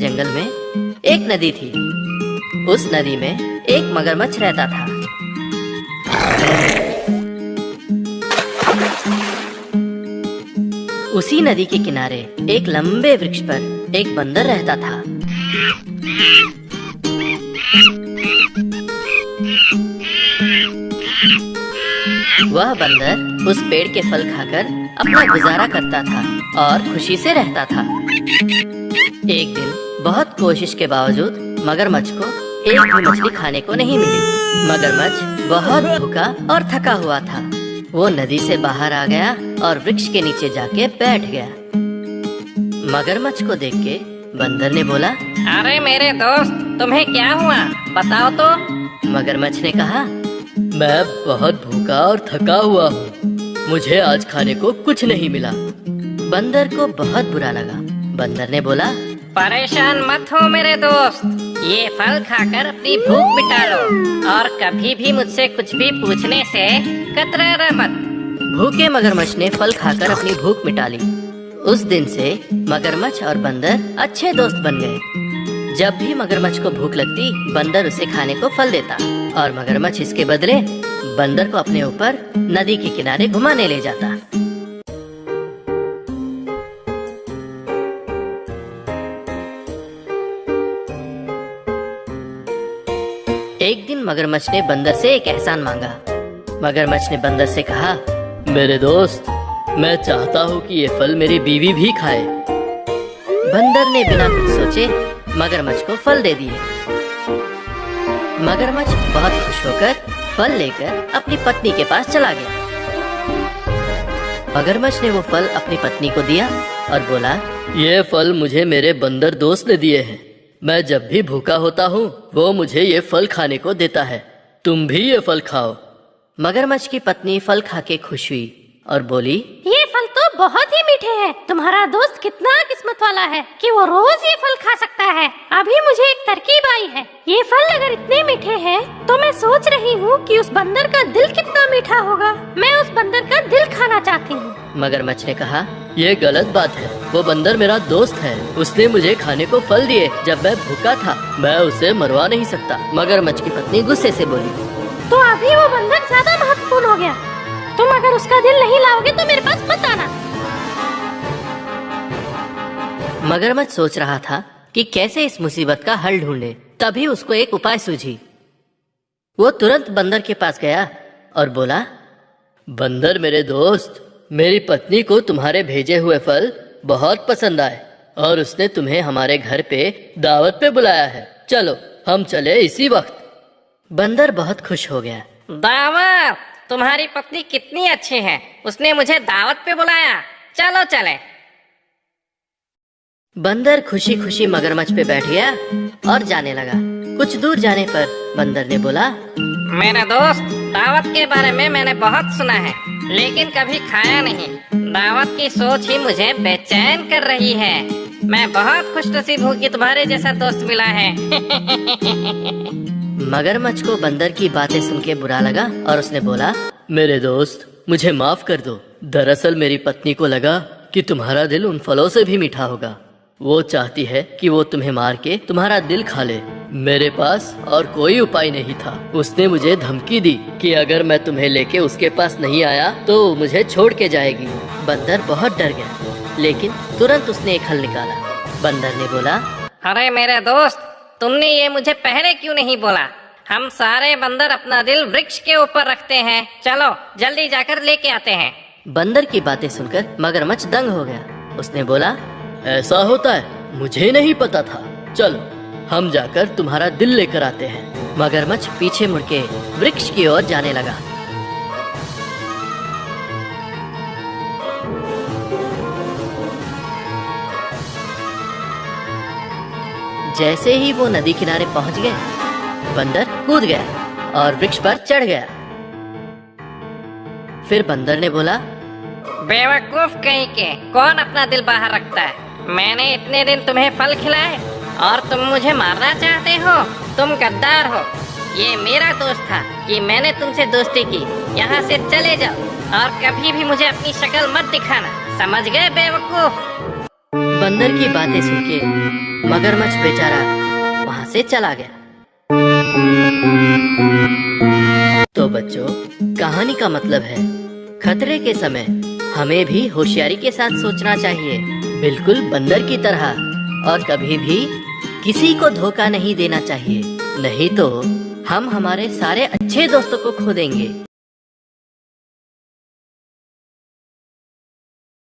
जंगल में एक नदी थी। उस नदी में एक मगरमच्छ रहता था। उसी नदी के किनारे एक लंबे वृक्ष पर एक बंदर रहता था। वह बंदर उस पेड़ के फल खाकर अपना गुजारा करता था और खुशी से रहता था। एक दिन बहुत कोशिश के बावजूद मगरमच्छ को एक भी मछली खाने को नहीं मिली। मगरमच्छ बहुत भूखा और थका हुआ था। वो नदी से बाहर आ गया और वृक्ष के नीचे जाके बैठ गया। मगरमच्छ को देख के बंदर ने बोला, अरे मेरे दोस्त, तुम्हें क्या हुआ, बताओ तो। मगरमच्छ ने कहा, मैं बहुत भूखा और थका हुआ हूँ, मुझे आज खाने को कुछ नहीं मिला। बंदर को बहुत बुरा लगा। बंदर ने बोला, परेशान मत हो मेरे दोस्त, ये फल खाकर अपनी भूख मिटा लो और कभी भी मुझसे कुछ भी पूछने से कतराना मत। भूखे मगरमच्छ ने फल खाकर अपनी भूख मिटा ली। उस दिन से मगरमच्छ और बंदर अच्छे दोस्त बन गए। जब भी मगरमच्छ को भूख लगती, बंदर उसे खाने को फल देता और मगरमच्छ इसके बदले बंदर को अपने ऊपर नदी के किनारे घुमाने ले जाता। एक दिन मगरमच्छ ने बंदर से एक एहसान मांगा। मगरमच्छ ने बंदर से कहा, मेरे दोस्त, मैं चाहता हूँ कि ये फल मेरी बीवी भी खाए। बंदर ने बिना कुछ सोचे मगरमच्छ को फल दे दिए। मगरमच्छ बहुत खुश होकर फल लेकर अपनी पत्नी के पास चला गया। मगरमच्छ ने वो फल अपनी पत्नी को दिया और बोला, ये फल मुझे मेरे बंदर दोस्त ने दिए हैं। मैं जब भी भूखा होता हूँ वो मुझे ये फल खाने को देता है, तुम भी ये फल खाओ। मगरमच्छ की पत्नी फल खा के खुश हुई और बोली, ये फल तो बहुत ही मीठे हैं। तुम्हारा दोस्त कितना किस्मत वाला है कि वो रोज ये फल खा सकता है। अभी मुझे एक तरकीब आई है। ये फल अगर इतने मीठे हैं तो मैं सोच रही हूँ कि उस बंदर का दिल कितना मीठा होगा। मैं उस बंदर का दिल खाना चाहती हूँ। मगरमच्छ ने कहा, ये गलत बात है। वो बंदर मेरा दोस्त है, उसने मुझे खाने को फल दिए जब मैं भूखा था, मैं उसे मरवा नहीं सकता। मगरमच्छ की पत्नी गुस्से से बोली, तो अभी वो बंदर ज्यादा महत्वपूर्ण हो गया। तुम अगर उसका दिल नहीं लाओगे तो मेरे पास मत आना। मगरमच्छ सोच रहा था कि कैसे इस मुसीबत का हल ढूंढे। तभी उसको एक उपाय सूझी। वो तुरंत बंदर के पास गया और बोला, बंदर मेरे दोस्त, मेरी पत्नी को तुम्हारे भेजे हुए फल बहुत पसंद आए और उसने तुम्हें हमारे घर पे दावत पे बुलाया है। चलो हम चले इसी वक्त। बंदर बहुत खुश हो गया। दावत? तुम्हारी पत्नी कितनी अच्छी है, उसने मुझे दावत पे बुलाया, चलो चले। बंदर खुशी खुशी मगरमच्छ पे बैठ गया और जाने लगा। कुछ दूर जाने पर बंदर ने बोला, मेरे दोस्त, दावत के बारे में मैंने बहुत सुना है लेकिन कभी खाया नहीं। दावत की सोच ही मुझे बेचैन कर रही है। मैं बहुत खुशनसीब हूँ कि तुम्हारे जैसा दोस्त मिला है। मगरमच्छ को बंदर की बातें सुन के बुरा लगा और उसने बोला, मेरे दोस्त, मुझे माफ कर दो। दरअसल मेरी पत्नी को लगा कि तुम्हारा दिल उन फलों से भी मीठा होगा। वो चाहती है कि वो तुम्हें मार के तुम्हारा दिल खा ले। मेरे पास और कोई उपाय नहीं था। उसने मुझे धमकी दी कि अगर मैं तुम्हें लेके उसके पास नहीं आया तो मुझे छोड़ के जाएगी। बंदर बहुत डर गया, लेकिन तुरंत उसने एक हल निकाला। बंदर ने बोला, अरे मेरे दोस्त, तुमने ये मुझे पहले क्यों नहीं बोला? हम सारे बंदर अपना दिल वृक्ष के ऊपर रखते हैं। चलो जल्दी जाकर लेके आते हैं। बंदर की बातें सुनकर मगरमच्छ दंग हो गया। उसने बोला, ऐसा होता है, मुझे नहीं पता था। चलो हम जाकर तुम्हारा दिल लेकर आते हैं। मगरमच्छ पीछे मुड़ के वृक्ष की ओर जाने लगा। जैसे ही वो नदी किनारे पहुंच गए, बंदर कूद गया और वृक्ष पर चढ़ गया। फिर बंदर ने बोला, बेवकूफ कहीं के, कौन अपना दिल बाहर रखता है? मैंने इतने दिन तुम्हें फल खिलाए और तुम मुझे मारना चाहते हो? तुम गद्दार हो। ये मेरा दोस्त था कि मैंने तुमसे दोस्ती की। यहाँ से चले जाओ और कभी भी मुझे अपनी शक्ल मत दिखाना, समझ गए बेवकूफ? बंदर की बातें सुन के मगरमच्छ बेचारा वहां से चला गया। तो बच्चों, कहानी का मतलब है खतरे के समय हमें भी होशियारी के साथ सोचना चाहिए, बिल्कुल बंदर की तरह, और कभी भी किसी को धोखा नहीं देना चाहिए, नहीं तो हम हमारे सारे अच्छे दोस्तों को खो देंगे।